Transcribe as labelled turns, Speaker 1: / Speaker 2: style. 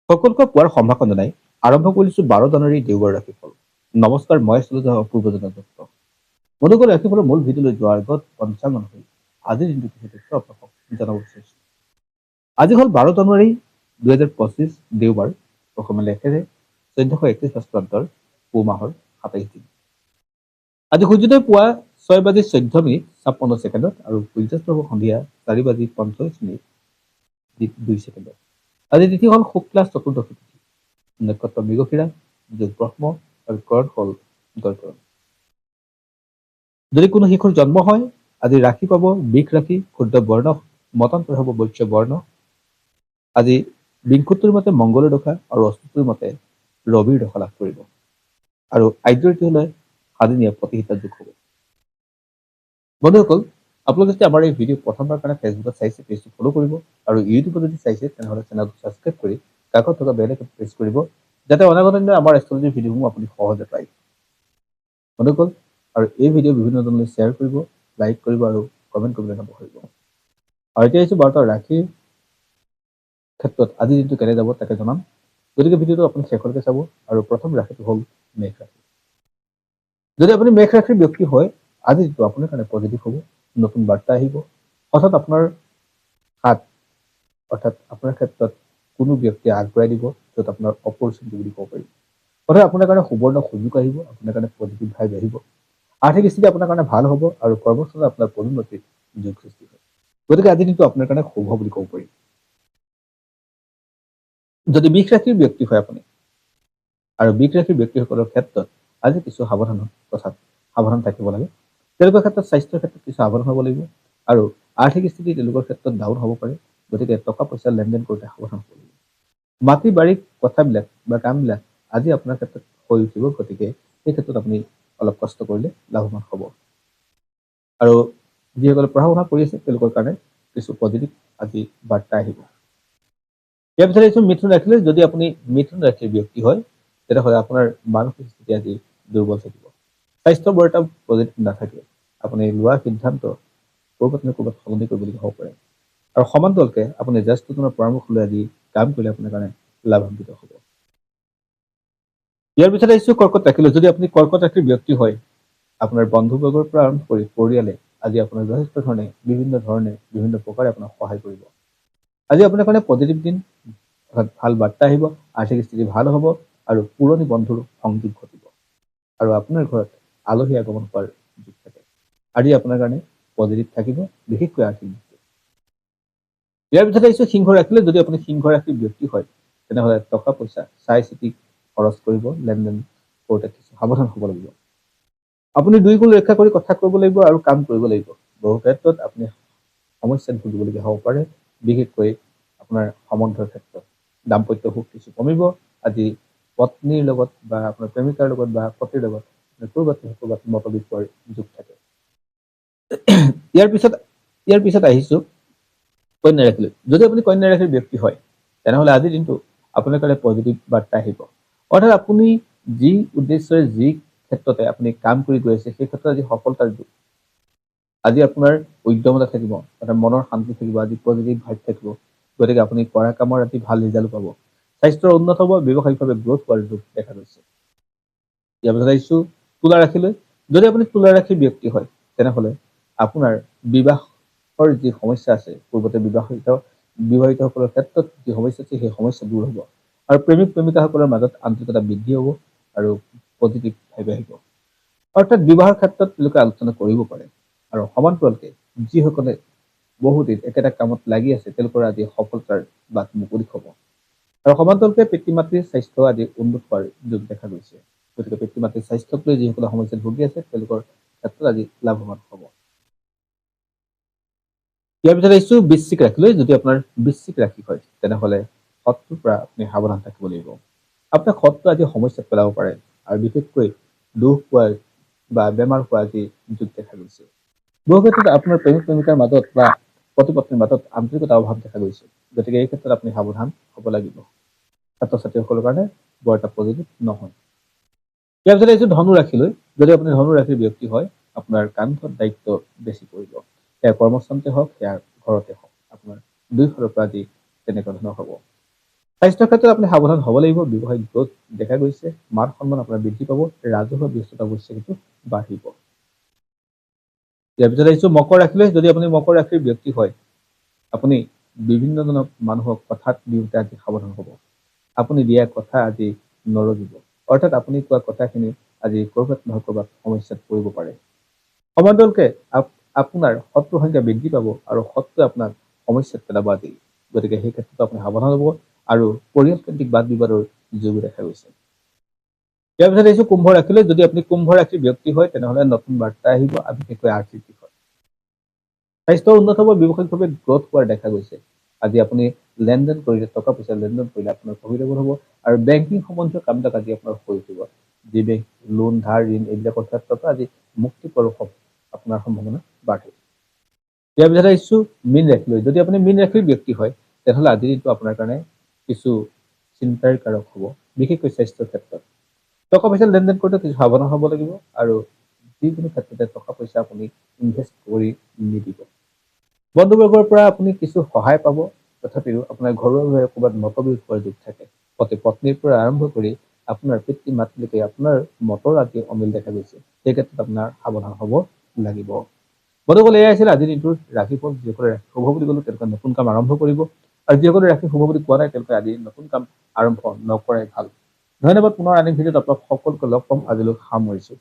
Speaker 1: সকলোকে পোৱাৰ সম্ভাষণ জনাই আৰম্ভ কৰিছো ১২ জানুৱাৰী দেওবাৰ ৰাশিফল। নমস্কাৰ, মই আছিলো অপূৰ্বজনা দত্ত। বন্ধুসকল, ৰাশিফলৰ মূল ভিডিঅ'লৈ যোৱাৰ আগত পঞ্চাংগ অনুসৰি আজিৰ দিনটো কিছু তথ্য আপোনালোকক জনাব বিচাৰিছো। আজি হ'ল ১২ জানুৱাৰী ২০২৫ দেওবাৰ। অসমীয়া লেখেৰে ১৪৩১ খ্ৰীষ্টাব্দৰ পুহ মাহৰ ২৭ দিন। আজি সূৰ্যোদয় পুৱা ৬:১৪:৫৬ আৰু সূৰ্যাস্ত হ'ব সন্ধিয়া ৪:৪৫:২। আজি তিথি হ'ল শুক্লা চতুৰ্দশী তিথি। নক্ষত্ৰ মৃগশিৰা, যোগ ব্ৰহ্ম আৰু কৰণ হ'ল গড়কৰণ। যদি কোনো শিশুৰ জন্ম হয়, আজি ৰাশি পাব বৃষ ৰাশি, ক্ষুদ্ৰ বৰ্ণ মতান্তৰ হ'ব বৈশ্য বৰ্ণ। আজি বিংশতিৰ মতে মংগলৰ দশা আৰু অস্তুতিৰ মতে ৰবিৰ দশা লাভ কৰিব। আৰু আদ্যৰ হলে সাদিনীয়া প্ৰতিহিতা যোগ হ'ব। বন্ধুসকল, আপোনালোকে যদি আমাৰ এই ভিডিঅ' প্ৰথমবাৰ কাৰণে ফেচবুকত চাইছে, পেজটো ফ'ল' কৰিব আৰু ইউটিউবত যদি চাইছে তেনেহ'লে চেনেলটো ছাবস্ক্ৰাইব কৰি কাষত থকা বেল আইকন প্ৰেছ কৰিব, যাতে অনাগত দিনৰ আমাৰ এষ্ট্ৰলজিৰ ভিডিঅ'সমূহ আপুনি সহজে পায়। বন্ধুসকল, আৰু এই ভিডিঅ' বিভিন্ন জনলৈ শ্বেয়াৰ কৰিব, লাইক কৰিব আৰু কমেণ্ট কৰিবলৈ নপাহৰিব। আৰু এতিয়া আহিছোঁ ১২টা ৰাশিৰ ক্ষেত্ৰত আজি দিনটো কেনে যাব তাকে জনাম। গতিকে ভিডিঅ'টো আপুনি শেষলৈকে চাব। আৰু প্ৰথম ৰাশিটো হ'ল মেষ ৰাশি। যদি আপুনি মেষ ৰাশিৰ ব্যক্তি হয়, আজি দিনটো আপোনাৰ কাৰণে পজিটিভ হ'ব। নতুন বাৰ্তা আহিব, হঠাৎ আপোনাৰ হাত অৰ্থাৎ আপোনাৰ ক্ষেত্ৰত কোনো ব্যক্তিয়ে আগবঢ়াই দিব, য'ত আপোনাৰ অপৰচুনিটি বুলি ক'ব পাৰি। অৰ্থাৎ আপোনাৰ কাৰণে সুবৰ্ণ সুযোগ আহিব, আপোনাৰ কাৰণে পজিটিভ ভাইব আহিব। আৰ্থিক স্থিতি আপোনাৰ কাৰণে ভাল হ'ব আৰু কৰ্মস্থলত আপোনাৰ পদোন্নতিৰ যোগ সৃষ্টি হয়। গতিকে আজি দিনটো আপোনাৰ কাৰণে শুভ বুলি ক'ব পাৰি। যদি বৃষ ৰাশিৰ ব্যক্তি হয় আপুনি, আৰু বৃষ ৰাশিৰ ব্যক্তিসকলৰ ক্ষেত্ৰত আজি কিছু সাৱধান থাকিব লাগে। তেওঁলোকৰ ক্ষেত্ৰত স্বাস্থ্যৰ ক্ষেত্ৰত কিছু সাৱধান হ'ব লাগিব আৰু আৰ্থিক স্থিতি তেওঁলোকৰ ক্ষেত্ৰত ডাউন হ'ব পাৰে। গতিকে টকা পইচা লেনদেন কৰোঁতে সাৱধান হ'ব লাগিব। মাটি বাৰীৰ কথাবিলাক বা কামবিলাক আজি আপোনাৰ ক্ষেত্ৰত হৈ উঠিব। গতিকে এই ক্ষেত্ৰত আপুনি অলপ কষ্ট কৰিলে লাভৱান হ'ব। আৰু যিসকলে পঢ়া শুনা কৰি আছে তেওঁলোকৰ কাৰণে কিছু পজিটিভ আজি বাৰ্তা আহিব। ইয়াৰ পিছত আহিছোঁ মিথুন ৰাশিলৈ। যদি আপুনি মিথুন ৰাশিৰ ব্যক্তি হয়, তেতিয়াহ'লে আপোনাৰ মানসিক স্থিতি আজি দুৰ্বল থাকিব। স্বাস্থ্য বৰ এটা পজিটিভ নাথাকে। আপুনি লোৱা সিদ্ধান্ত ক'ৰবাত নহয় ক'ৰবাত সলনি কৰিবলগীয়া হ'ব পাৰে। আৰু সমান্তৰালকে আপুনি জ্যেষ্ঠজনৰ পৰামৰ্শ লৈ আজি কাম কৰিলে আপোনাৰ কাৰণে লাভান্বিত হ'ব। ইয়াৰ পিছত আহিছোঁ কৰ্কট ৰাশিলৈ। যদি আপুনি কৰ্কট ৰাশিৰ ব্যক্তি হয়, আপোনাৰ বন্ধুবৰ্গৰ পৰা আৰম্ভ কৰি পৰিয়ালে আজি আপোনাৰ যথেষ্ট ধৰণে বিভিন্ন প্ৰকাৰে আপোনাক সহায় কৰিব। আজি আপোনাৰ কাৰণে পজিটিভ দিন, ভাল বাৰ্তা আহিব, আৰ্থিক স্থিতি ভাল হ'ব আৰু পুৰণি বন্ধুৰ সংযোগ ঘটিব। আৰু আপোনাৰ ঘৰত আলহী আগমন হোৱাৰ যোগ থাকে। আজি আপোনাৰ কাৰণে পজিটিভ থাকিব, বিশেষকৈ আৰ্থিক দিশটো। ইয়াৰ পিছত আহিছোঁ সিংহ ৰাশিলৈ। যদি আপুনি সিংহ ৰাশিৰ ব্যক্তি হয়, তেনেহ'লে টকা পইচা চাই চিতি খৰচ কৰিব, লেনদেন কৰোঁতে কিছু সাৱধান হ'ব লাগিব। আপুনি দুই কুল ৰক্ষা কৰি কথা কৰিব লাগিব আৰু কাম কৰিব লাগিব। বহু ক্ষেত্ৰত আপুনি সমস্যাত ভুগিবলগীয়া হ'ব পাৰে, বিশেষকৈ আপোনাৰ সম্বন্ধৰ ক্ষেত্ৰত। দাম্পত্য সুখ কিছু কমিব। আজি পত্নীৰ লগত বা আপোনাৰ প্ৰেমিকাৰ লগত বা পতিৰ লগত ক'ৰবাত মতবিদ হোৱাৰ যোগ থাকে। ইয়াৰ পিছত আহিছোঁ কন্যা ৰাশিলৈ। যদি আপুনি কন্যা ৰাশিৰ ব্যক্তি হয়, তেনেহ'লে আজিৰ দিনটো আপোনাৰ কাৰণে পজিটিভ বাৰ্তা আহিব। অৰ্থাৎ আপুনি যি উদ্দেশ্যৰে যি ক্ষেত্ৰতে আপুনি কাম কৰি গৈ আছে, সেই ক্ষেত্ৰত আজি সফলতাৰ যোগ। আজি আপোনাৰ উদ্যমতা থাকিব, অৰ্থাৎ মনৰ শান্তি থাকিব, আজি পজিটিভ ভাইব থাকিব। গতিকে আপুনি কৰা কামৰ আজি ভাল ৰিজাল্ট পাব। স্বাস্থ্যৰ উন্নত হ'ব, ব্যৱসায়িকভাৱে গ্ৰথ হোৱাৰ যোগ দেখা গৈছে। ইয়াৰ পিছত আহিছোঁ তুলা ৰাশিলৈ। যদি আপুনি তুলা ৰাশিৰ ব্যক্তি হয়, তেনেহ'লে আপোনাৰ বিবাহৰ যি সমস্যা আছে, পূৰ্বতে বিবাহিতসকলৰ ক্ষেত্ৰত যি সমস্যা আছে, সেই সমস্যা দূৰ হ'ব। আৰু প্ৰেমিক প্ৰেমিকাসকলৰ মাজত আন্তৰিকতা বৃদ্ধি হ'ব আৰু পজিটিভ ভাইব আহিব। অৰ্থাৎ বিবাহৰ ক্ষেত্ৰত তেওঁলোকে আলোচনা কৰিব পাৰে। আৰু সমান্তৰালকে যিসকলে বহুদিন একেটা কামত লাগি আছে, তেওঁলোকৰ আজি সফলতাৰ বাট মুকলি হ'ব। আৰু সমান্তৰালকে পিতৃ মাতৃৰ স্বাস্থ্য আজি উন্নত হোৱাৰ যোগ দেখা গৈছে। গতিকে পিতৃ মাতৃৰ স্বাস্থ্যক লৈ যিসকলে সমস্যাত ভুগি আছে, তেওঁলোকৰ ক্ষেত্ৰত আজি লাভৱান হ'ব। ইয়াৰ পিছত আহিছোঁ বৃশ্চিক ৰাশিলৈ। যদি আপোনাৰ বৃশ্চিক ৰাশি হয়, তেনেহ'লে শত্ৰুৰ পৰা আপুনি সাৱধান থাকিব লাগিব। আপোনাক শত্ৰুৱে আজি সমস্যাত পেলাব পাৰে আৰু বিশেষকৈ দুখ পোৱাৰ বা বেমাৰ হোৱা আজি যোগ দেখা গৈছে। বহু ক্ষেত্ৰত আপোনাৰ প্ৰেমিক প্ৰেমিকাৰ মাজত বা পতি পত্নীৰ মাজত আন্তৰিকতাৰ অভাৱ দেখা গৈছে। গতিকে এই ক্ষেত্ৰত আপুনি সাৱধান হ'ব লাগিব। ছাত্ৰ ছাত্ৰীসকলৰ কাৰণে বৰ এটা পজিটিভ নহয়। ইয়াৰ পিছত আহিছোঁ ধনু ৰাশিলৈ। যদি আপুনি ধনু ৰাশিৰ ব্যক্তি হয়, আপোনাৰ কান্ধত দায়িত্ব বেছি পৰিব। সেয়া কৰ্মস্থানতে হওক, সেয়া ঘৰতে হওক, আপোনাৰ দুইফালৰ পৰা আজি তেনেকুৱা ধৰণৰ হ'ব। স্বাস্থ্যৰ ক্ষেত্ৰত আপুনি সাৱধান হ'ব লাগিব। ব্যৱসায়িক গ্ৰথ দেখা গৈছে, মান সন্মান আপোনাৰ বৃদ্ধি পাব, ৰাজহুৱা ব্যস্ততা অৱশ্যে কিন্তু বাঢ়িব। ইয়াৰ পিছত আহিছো মকৰ ৰাশিলৈ। যদি আপুনি মকৰ ৰাশিৰ ব্যক্তি হয়, আপুনি বিভিন্নজনক মানুহক কথাত দিওঁতে আজি সাৱধান হ'ব। আপুনি দিয়া কথা আজি নৰজিব, অৰ্থাৎ আপুনি কোৱা কথাখিনি আজি ক'ৰবাত নহয় ক'ৰবাত সমস্যাত পৰিব পাৰে। সমান্তৰালকে আপোনাৰ শত্ৰু সংখ্যা বৃদ্ধি পাব আৰু শত্ৰুৱে আপোনাক সমস্যাত পেলাব আজি। গতিকে সেই ক্ষেত্ৰত আপুনি সাৱধান হ'ব আৰু পৰিয়ালকেন্দ্ৰিক বাদ বিবাদৰ যোগো দেখা গৈছে। ইয়াৰ পিছত আহিছো কুম্ভ ৰাশিলৈ। যদি আপুনি কুম্ভ ৰাশিৰ ব্যক্তি হয়, তেনেহ'লে নতুন বাৰ্তা আহিব, বিশেষকৈ আৰ্থিক দিশত। স্বাস্থ্য উন্নত হ'ব, ব্যৱসায়িকভাৱে গ্ৰথ হোৱাৰ দেখা গৈছে। আজি আপুনি লেনদেন কৰিলে, টকা পইচা লেনদেন কৰিলে আপোনাৰ প্ৰফিটেবল হ'ব আৰু বেংকিং সম্বন্ধীয় কামবিলাক আজি আপোনাৰ হৈ উঠিব। যি বেংক লোন, ধাৰ, ঋণ এইবিলাকৰ ক্ষেত্ৰতো আজি মুক্তি পোৱাৰ আপোনাৰ সম্ভাৱনা বাঢ়ে। ইয়াৰ পিছত আহিছো মীন ৰাশিলৈ। যদি আপুনি মীন ৰাশিৰ ব্যক্তি হয়, তেনেহ'লে আজিৰ দিনটো আপোনাৰ কাৰণে কিছু চিন্তাৰ কাৰক হ'ব, বিশেষকৈ স্বাস্থ্যৰ ক্ষেত্ৰত। টকা পইচা লেনদেন কৰোঁতে কিছু সাৱধান হ'ব লাগিব আৰু যিকোনো ক্ষেত্ৰতে টকা পইচা আপুনি ইনভেষ্ট কৰি নিদিব। বন্ধুবৰ্গৰ পৰা আপুনি কিছু সহায় পাব, তথাপিও আপোনাৰ ঘৰুৱাভাৱে ক'ৰবাত মতবিৰোধ হোৱাৰ যোগ থাকে। পতি পত্নীৰ পৰা আৰম্ভ কৰি আপোনাৰ পিতৃ মাতৃলৈকে আপোনাৰ মতৰ আজি অমিল দেখা গৈছে। সেই ক্ষেত্ৰত আপোনাৰ সাৱধান হ'ব লাগিব। বন্ধুসকল, এয়াই আছিল আজিৰ দিনটোৰ ৰাশিফল। যিসকলে ৰাশি শুভ বুলি ক'লো তেওঁলোকে নতুন কাম আৰম্ভ কৰিব, আৰু যিসকলে ৰাশি শুভ বুলি কোৱা নাই তেওঁলোকে আজি নতুন কাম আৰম্ভ নকৰাই ভাল। ধন্যবাদ। পুনৰ আন এক ভিডিঅ'ত আপোনাক সকলোকে লগ পাম। আজিলৈ সামৰিছো।